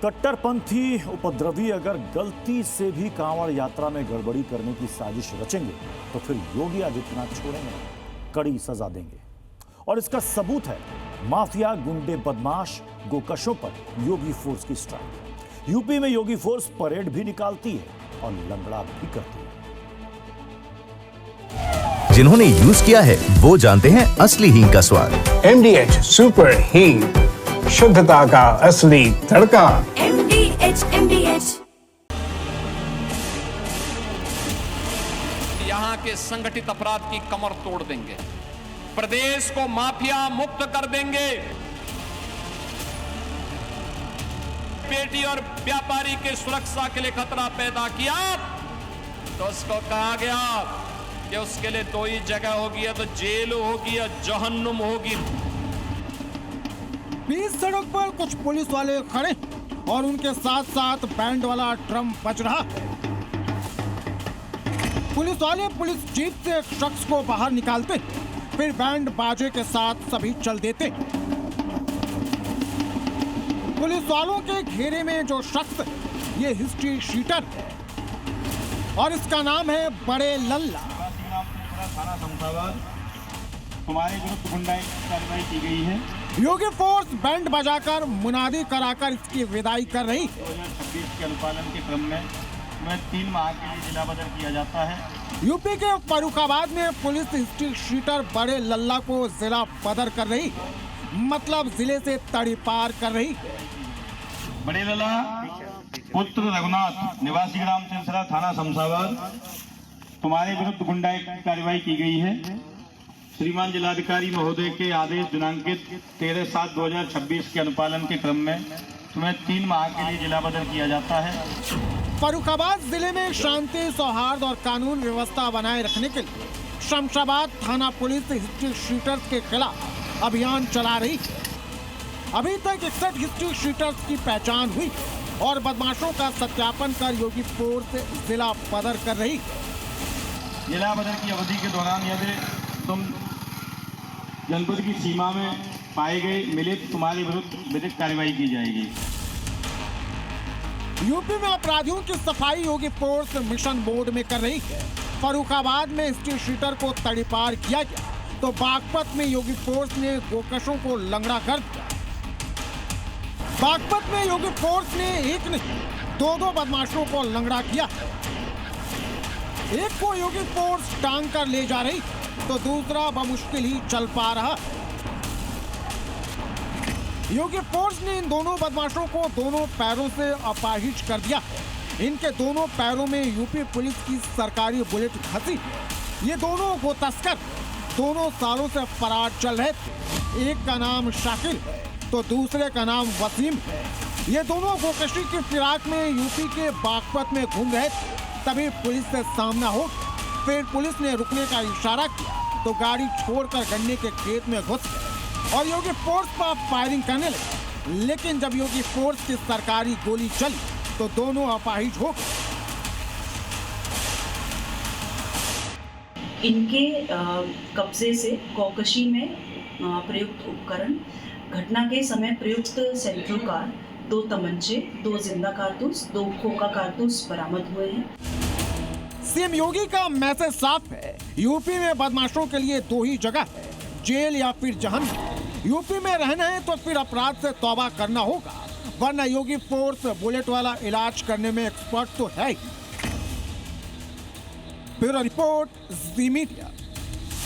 कट्टरपंथी उपद्रवी अगर गलती से भी कांवड़ यात्रा में गड़बड़ी करने की साजिश रचेंगे तो फिर योगी आदित्यनाथ छोड़ेंगे नहीं, कड़ी सजा देंगे। और इसका सबूत है माफिया गुंडे बदमाश गोकशों पर योगी फोर्स की स्ट्राइक। यूपी में योगी फोर्स परेड भी निकालती है और लंगड़ा भी करती है। जिन्होंने यूज किया है वो जानते हैं असली हींग का स्वाद। MDH सुपर हींग, शुद्धता का असली तड़का। MDH यहाँ के संगठित अपराध की कमर तोड़ देंगे, प्रदेश को माफिया मुक्त कर देंगे। बेटी और व्यापारी के सुरक्षा के लिए खतरा पैदा किया तो उसको कहा गया कि उसके लिए दो ही जगह होगी, या तो जेल होगी या जहन्नुम होगी। बीच सड़क पर कुछ पुलिस वाले खड़े और उनके साथ साथ बैंड वाला ड्रम बज रहा है। पुलिस वाले पुलिस जीप से एक शख्स को बाहर निकालते, फिर बैंड बाजे के साथ सभी चल देते। पुलिस वालों के घेरे में जो शख्स, ये हिस्ट्री शीटर है और इसका नाम है बड़े लल्ला। तुम्हारे विरुद्ध गुंडाई कार्रवाई की गई है। योगी फोर्स बैंड बजाकर मुनादी कराकर इसकी विदाई कर रही। 2026 के अनुपालन के क्रम में 3 माह के लिए जिला बदल किया जाता है। यूपी के फर्रुखाबाद में पुलिस हिस्ट्री शीटर बड़े लल्ला को जिला बदर कर रही, मतलब जिले से तड़ी पार कर रही। बड़े लल्ला पुत्र रघुनाथ निवासी ग्राम सिलसिला थाना शमशाबाद, तुम्हारे विरुद्ध गुंडाई कार्रवाई की गई है। श्रीमान जिलाधिकारी महोदय के आदेश दिनांकित 13/7/2026 के अनुपालन के क्रम में तुम्हें 3 माह के लिए जिला बदल किया जाता है। फर्रुखाबाद जिले में शांति सौहार्द और कानून व्यवस्था बनाए रखने के लिए शमशाबाद थाना पुलिस हिस्ट्री शीटर्स के खिलाफ अभियान चला रही है। अभी तक 61 हिस्ट्री शीटर्स की पहचान हुई और बदमाशों का सत्यापन कर योगी फोर्स जिला बदर कर रही। जिला बदल की अवधि के दौरान यदि तुम जनपद की सीमा में पाए गए मिले तो तुम्हारे विरुद्ध विधिक कार्रवाई की जाएगी। यूपी में अपराधियों की सफाई योगी फोर्स मिशन मोड में कर रही है। फर्रुखाबाद में हिस्ट्री शीटर को तड़ीपार किया गया तो बागपत में योगी फोर्स ने गोकशों को लंगड़ा कर दिया। बागपत में योगी फोर्स ने एक नहीं 2 बदमाशों को लंगड़ा किया। एक को योगी फोर्स टांग कर ले जा रही तो दूसरा बमुश्किल ही चल पा रहा। योगी फोर्स ने इन दोनों बदमाशों को दोनों पैरों से अपाहिज कर दिया। इनके दोनों पैरों में यूपी पुलिस की सरकारी बुलेट घसी। ये दोनों वो तस्कर दोनों सालों से फरार चल रहे थे। एक का नाम शाकिल है तो दूसरे का नाम वसीम है। ये दोनों गोकशी की फिराक में यूपी के बागपत में घूम रहे थे, तभी पुलिस से सामना हो। फिर पुलिस ने रुकने का इशारा किया तो गाड़ी छोड़कर गन्ने के खेत में घुस गए और योगी फोर्स पर फायरिंग करने लगे। लेकिन जब योगी फोर्स की सरकारी गोली चली तो दोनों अपाहिज हो गए। इनके कब्जे से गोकशी में प्रयुक्त उपकरण, घटना के समय प्रयुक्त सेंट्रो कार, 2 तमंचे, 2 जिंदा कारतूस, 2 खोखा कारतूस बरामद हुए हैं। सीएम योगी का मैसेज साफ है, यूपी में बदमाशों के लिए 2 ही जगह है, जेल या फिर जहन्नुम। यूपी में रहना है तो फिर अपराध से तौबा करना होगा, वरना योगी फोर्स बुलेट वाला इलाज करने में एक्सपर्ट तो है ही। ब्यूरो रिपोर्ट, जी मीडिया।